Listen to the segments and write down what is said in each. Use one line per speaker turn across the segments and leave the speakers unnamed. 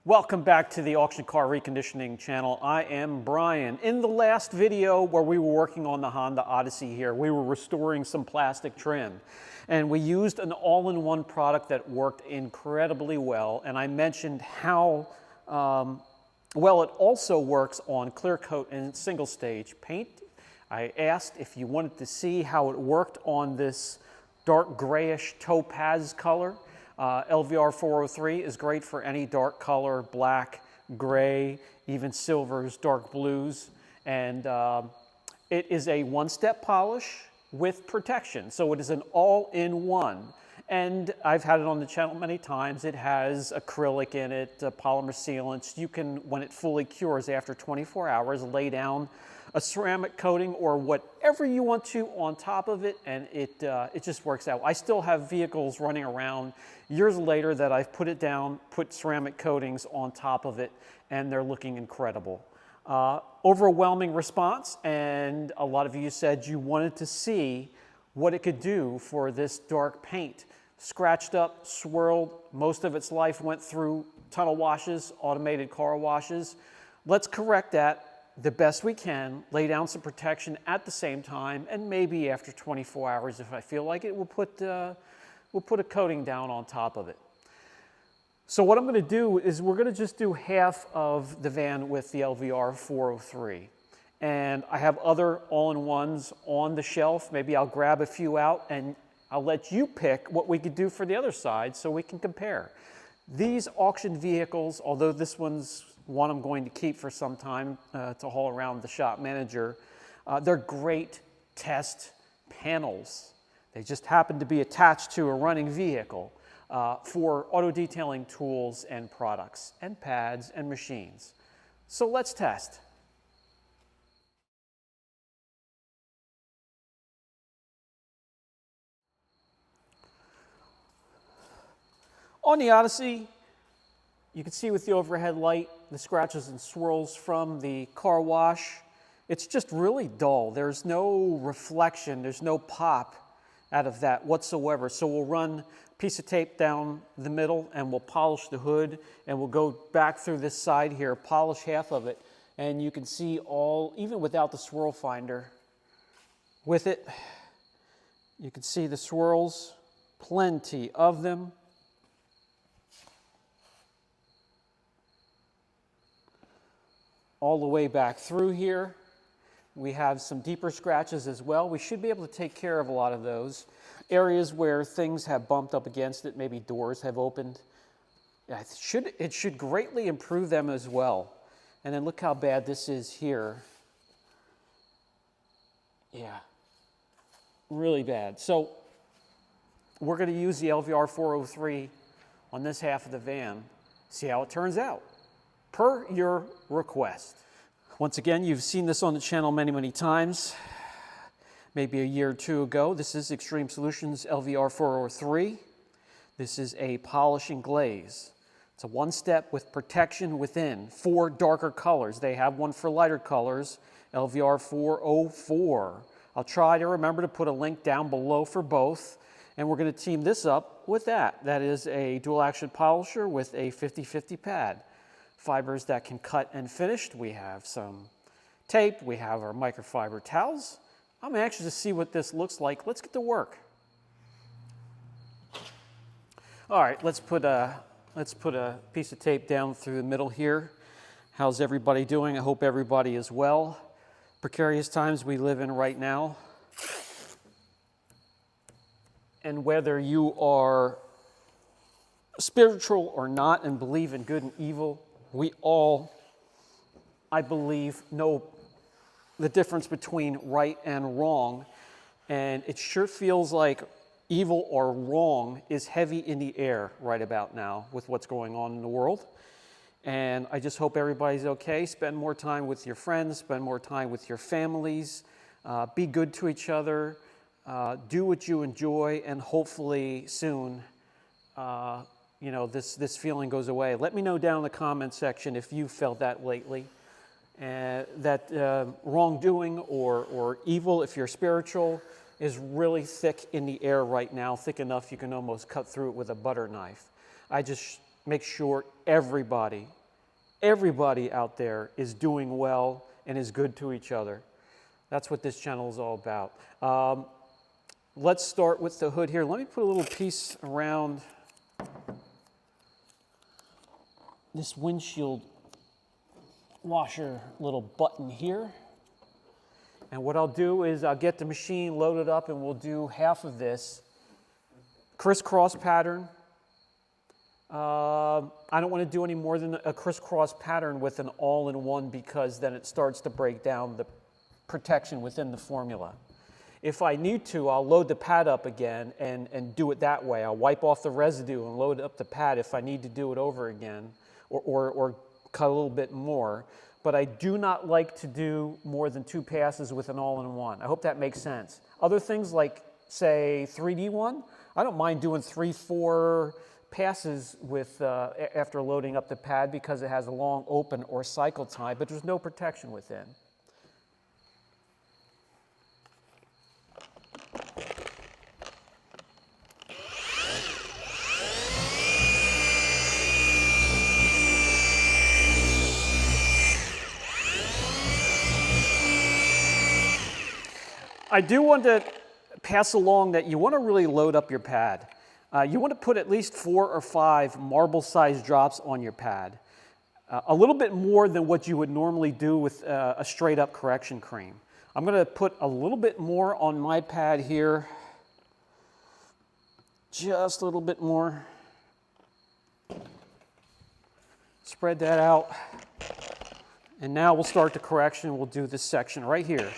Welcome back to the Auction Car Reconditioning channel. I am Brian. In the last video where we were working on the Honda Odyssey here, we were restoring some plastic trim. And we used an all-in-one product that worked incredibly well. And I mentioned how well it also works on clear coat and single stage paint. I asked if you wanted to see how it worked on this dark grayish topaz color. LVR 403 is great for any dark color, black, gray, even silvers, dark blues. And it is a one-step polish with protection. So it is an all-in-one. And I've had it on the channel many times. It has acrylic in it, polymer sealants. You can, when it fully cures after 24 hours, lay down a ceramic coating or whatever you want to on top of it, and it just works out. I still have vehicles running around years later that I've put it down, put ceramic coatings on top of it, and they're looking incredible. Overwhelming response, and a lot of you said you wanted to see what it could do for this dark paint. Scratched up, swirled, most of its life went through tunnel washes, automated car washes. Let's correct that the best we can, lay down some protection at the same time, and maybe after 24 hours, if I feel like it, we'll put a coating down on top of it. So what I'm going to do is we're going to just do half of the van with the LVR 403. And I have other all-in-ones on the shelf. Maybe I'll grab a few out and I'll let you pick what we could do for the other side so we can compare. These auction vehicles, although this one's one I'm going to keep for some time to haul around the shop manager, they're great test panels. They just happen to be attached to a running vehicle for auto detailing tools and products and pads and machines. So let's test. On the Odyssey, you can see with the overhead light the scratches and swirls from the car wash. It's just really dull. There's no reflection, there's no pop out of that whatsoever. So we'll run a piece of tape down the middle and we'll polish the hood, and we'll go back through this side here, polish half of it, and you can see all, even without the swirl finder, with it, you can see the swirls, plenty of them. All the way back through here. We have some deeper scratches as well. We should be able to take care of a lot of those. Areas where things have bumped up against it, maybe doors have opened. It should greatly improve them as well. And then look how bad this is here. Yeah, really bad. So we're going to use the LVR 403 on this half of the van. See how it turns out, per your request. Once again, you've seen this on the channel many, many times, maybe a year or two ago. This is Extreme Solutions LVR 403. This is a polishing glaze. It's a one-step with protection within, 4 darker colors. They have one for lighter colors, LVR 404. I'll try to remember to put a link down below for both, and we're going to team this up with that. That is a dual-action polisher with a 50/50 pad. Fibers that can cut and finish. We have some tape. We have our microfiber towels. I'm anxious to see what this looks like. Let's get to work. All right, let's put a piece of tape down through the middle here. How's everybody doing? I hope everybody is well. Precarious times we live in right now. And whether you are spiritual or not and believe in good and evil, we all, I believe, know the difference between right and wrong. And it sure feels like evil or wrong is heavy in the air right about now with what's going on in the world. And I just hope everybody's okay. Spend more time with your friends, spend more time with your families, be good to each other, do what you enjoy, and hopefully soon this feeling goes away. Let me know down in the comment section if you felt that lately. That wrongdoing or evil, if you're spiritual, is really thick in the air right now, thick enough you can almost cut through it with a butter knife. I just make sure everybody out there is doing well and is good to each other. That's what this channel is all about. Let's start with the hood here. Let me put a little piece around this windshield washer little button here. And what I'll do is I'll get the machine loaded up and we'll do half of this crisscross pattern. I don't want to do any more than a crisscross pattern with an all-in-one because then it starts to break down the protection within the formula. If I need to, I'll load the pad up again and do it that way. I'll wipe off the residue and load up the pad if I need to do it over again or cut a little bit more. But I do not like to do more than 2 passes with an all-in-one. I hope that makes sense. Other things like, say, 3D one, I don't mind doing 3, 4 passes with after loading up the pad because it has a long open or cycle time, but there's no protection within. I do want to pass along that you want to really load up your pad. You want to put at least 4 or 5 marble-sized drops on your pad. A little bit more than what you would normally do with a straight-up correction cream. I'm going to put a little bit more on my pad here. Just a little bit more. Spread that out. And now we'll start the correction. We'll do this section right here.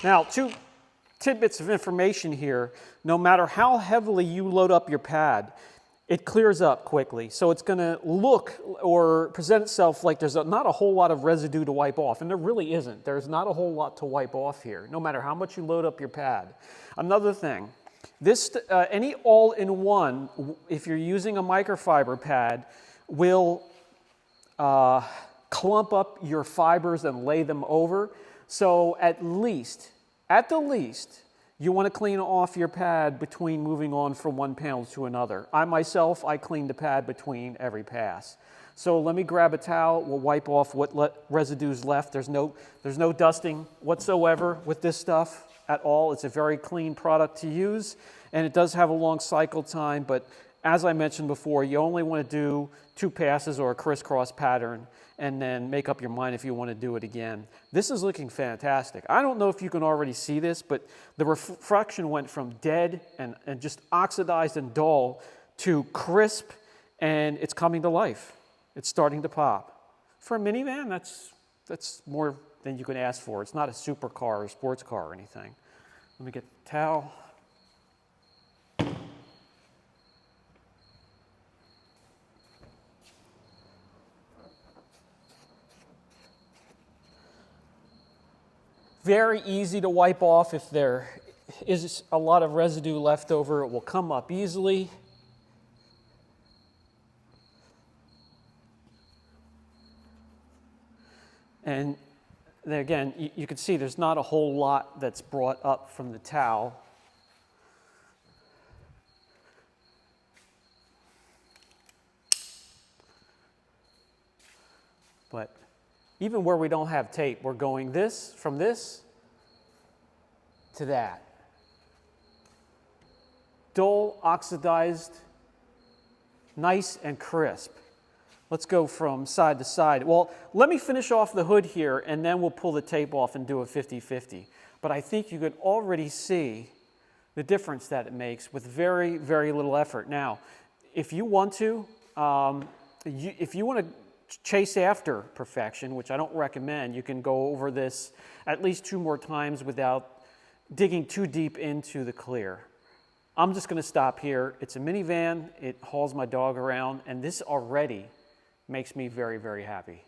Now, 2 tidbits of information here. No matter how heavily you load up your pad, it clears up quickly. So it's going to look or present itself like there's not a whole lot of residue to wipe off, and there really isn't. There's not a whole lot to wipe off here, no matter how much you load up your pad. Another thing, this any all-in-one, if you're using a microfiber pad, will clump up your fibers and lay them over. So at the least, you want to clean off your pad between moving on from one panel to another. I myself, I clean the pad between every pass. So let me grab a towel. We'll wipe off what residue's left. There's no dusting whatsoever with this stuff at all. It's a very clean product to use, and it does have a long cycle time, but as I mentioned before, you only want to do 2 passes or a crisscross pattern and then make up your mind if you want to do it again. This is looking fantastic. I don't know if you can already see this, but the refraction went from dead and just oxidized and dull to crisp, and it's coming to life. It's starting to pop. For a minivan, that's more than you can ask for. It's not a supercar or sports car or anything. Let me get the towel. Very easy to wipe off. If there is a lot of residue left over, it will come up easily. And then again, you can see there's not a whole lot that's brought up from the towel. But even where we don't have tape, we're going from this to that. Dull, oxidized, nice and crisp. Let's go from side to side. Well, let me finish off the hood here, and then we'll pull the tape off and do a 50-50. But I think you could already see the difference that it makes with very, very little effort. Now, if you want to, chase after perfection, which I don't recommend, you can go over this at least 2 more times without digging too deep into the clear. I'm just going to stop here. It's a minivan. It hauls my dog around, and this already makes me very, very happy.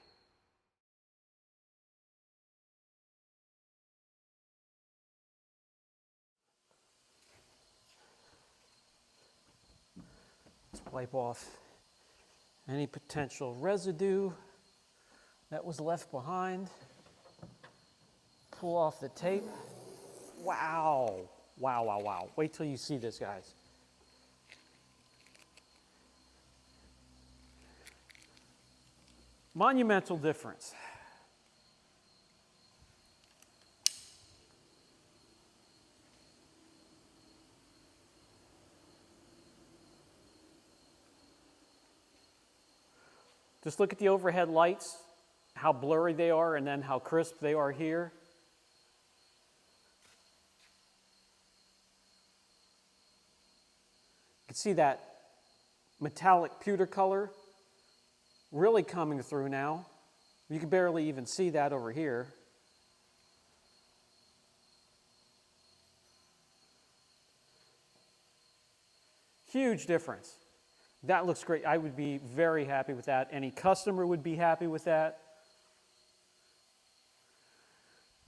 Let's wipe off any potential residue that was left behind. Pull off the tape. Wow. Wow, wow, wow. Wait till you see this, guys. Monumental difference. Just look at the overhead lights, how blurry they are, and then how crisp they are here. You can see that metallic pewter color really coming through now. You can barely even see that over here. Huge difference. That looks great. I would be very happy with that. Any customer would be happy with that.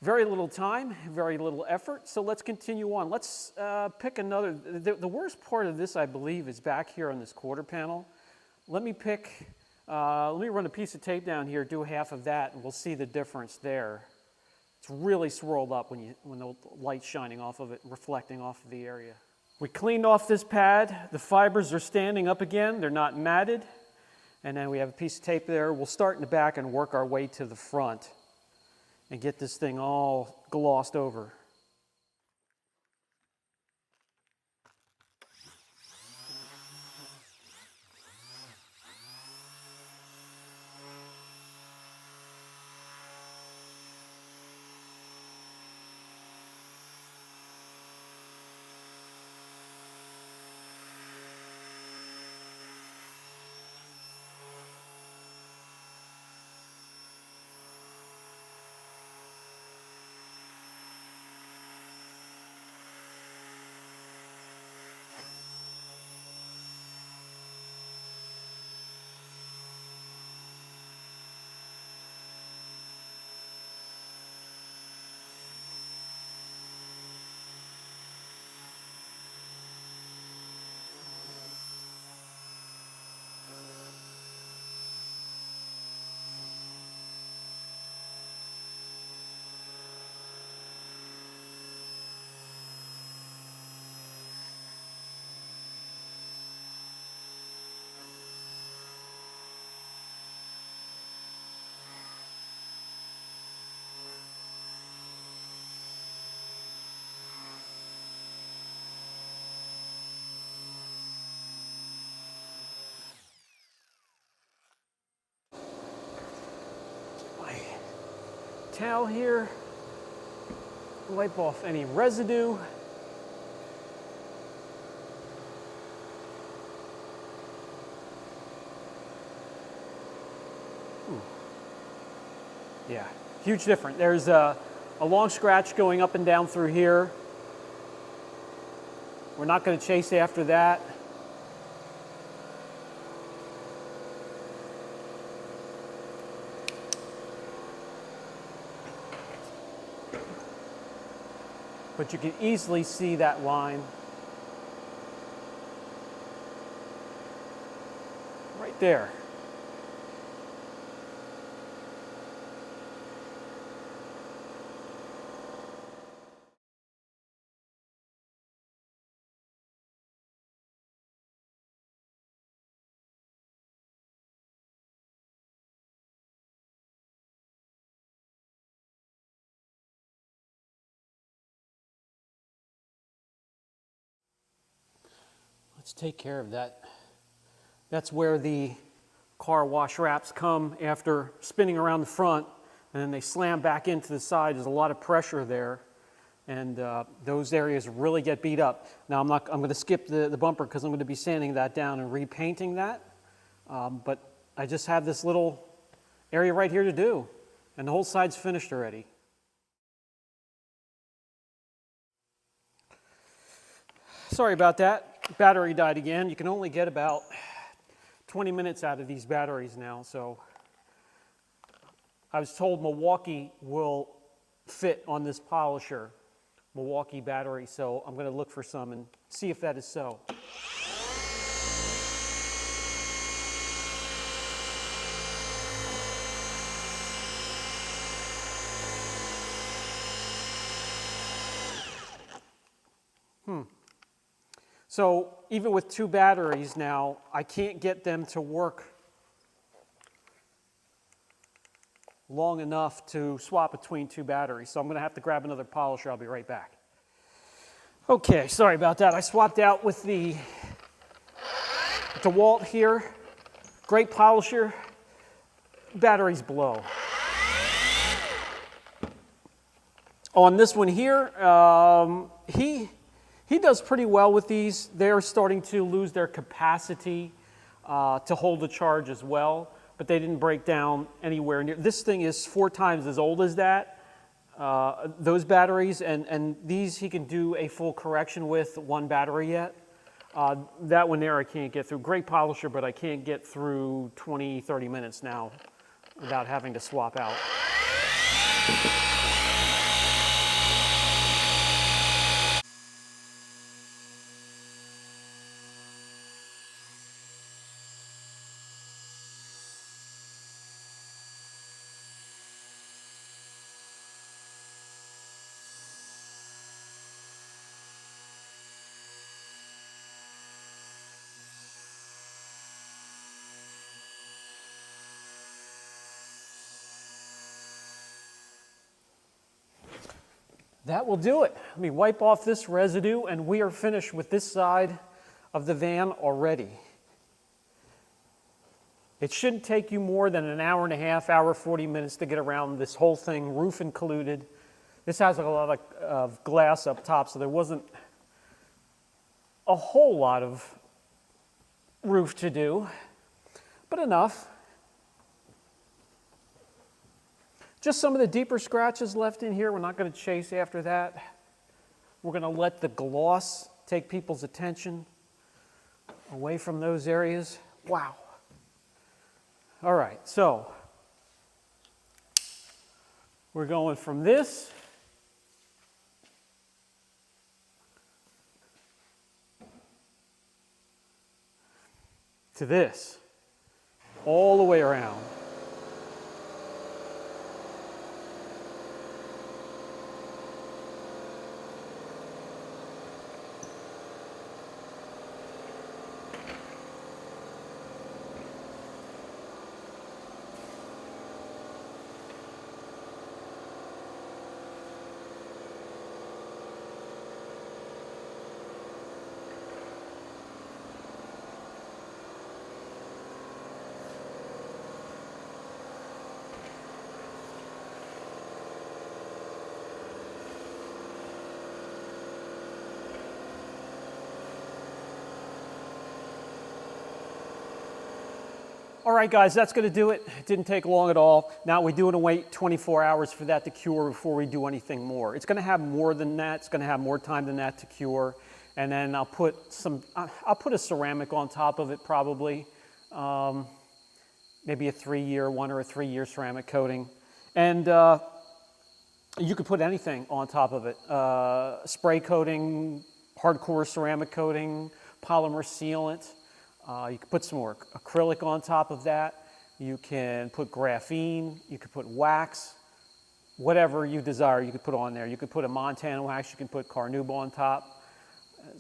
Very little time, very little effort, so let's continue on. Let's pick another. The worst part of this, I believe, is back here on this quarter panel. Let me run a piece of tape down here, do half of that, and we'll see the difference there. It's really swirled up when the light's shining off of it, reflecting off of the area. We cleaned off this pad. The fibers are standing up again. They're not matted. And then we have a piece of tape there. We'll start in the back and work our way to the front and get this thing all glossed over. towel here, wipe off any residue. Yeah, huge difference. There's a long scratch going up and down through here. We're not going to chase after that. But you can easily see that line right there. Let's take care of that. That's where the car wash wraps come after spinning around the front, and then they slam back into the side. There's a lot of pressure there, and those areas really get beat up. Now I'm going to skip the bumper because I'm going to be sanding that down and repainting that. But I just have this little area right here to do, and the whole side's finished already. Sorry about that. Battery died again. You can only get about 20 minutes out of these batteries now, so I was told Milwaukee will fit on this polisher, Milwaukee battery, so I'm going to look for some and see if that is so. So even with two batteries now, I can't get them to work long enough to swap between two batteries. So I'm going to have to grab another polisher. I'll be right back. Okay, sorry about that. I swapped out with the DeWalt here. Great polisher. Batteries blow. On this one here, he does pretty well with these. They're starting to lose their capacity to hold the charge as well, but they didn't break down anywhere near. This thing is 4 times as old as that, those batteries, and these he can do a full correction with one battery yet. That one there I can't get through. Great polisher, but I can't get through 20, 30 minutes now without having to swap out. That will do it. Let me wipe off this residue, and we are finished with this side of the van already. It shouldn't take you more than an hour and a half, hour 40 minutes to get around this whole thing, roof included. This has a lot of glass up top, so there wasn't a whole lot of roof to do, but enough. Just some of the deeper scratches left in here. We're not going to chase after that. We're going to let the gloss take people's attention away from those areas. Wow. All right, so we're going from this to this, all the way around. All right, guys, that's going to do it. It didn't take long at all. Now we do want to wait 24 hours for that to cure before we do anything more. It's going to have more than that. It's going to have more time than that to cure. And then I'll put a ceramic on top of it probably. Maybe a 3-year one or a 3-year ceramic coating. And you could put anything on top of it. Spray coating, hardcore ceramic coating, polymer sealant. You can put some more acrylic on top of that. You can put graphene. You can put wax. Whatever you desire, you could put on there. You could put a Montana wax. You can put carnauba on top.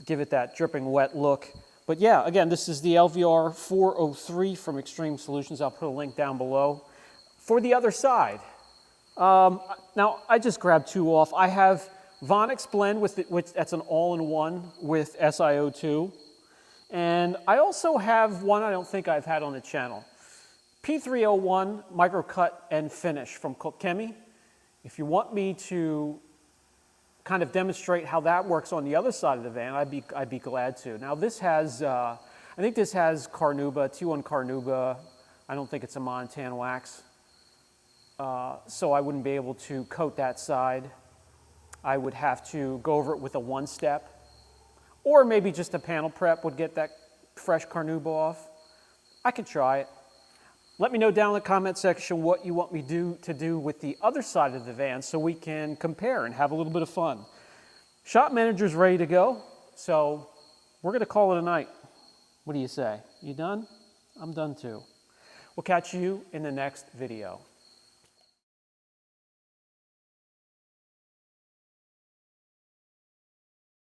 Give it that dripping wet look. But yeah, again, this is the LVR 403 from Extreme Solutions. I'll put a link down below. For the other side, now I just grabbed 2 off. I have Vonix Blend, which that's an all-in-one with SiO2. And I also have one I don't think I've had on the channel. P301 Microcut and Finish from Chemi. If you want me to kind of demonstrate how that works on the other side of the van, I'd be glad to. Now this has, I think this has carnauba, T1 carnauba. I don't think it's a Montana wax. So I wouldn't be able to coat that side. I would have to go over it with a 1-step. Or maybe just a panel prep would get that fresh carnauba off. I could try it. Let me know down in the comment section what you want me to do with the other side of the van so we can compare and have a little bit of fun. Shop manager's ready to go, so we're going to call it a night. What do you say? You done? I'm done too. We'll catch you in the next video.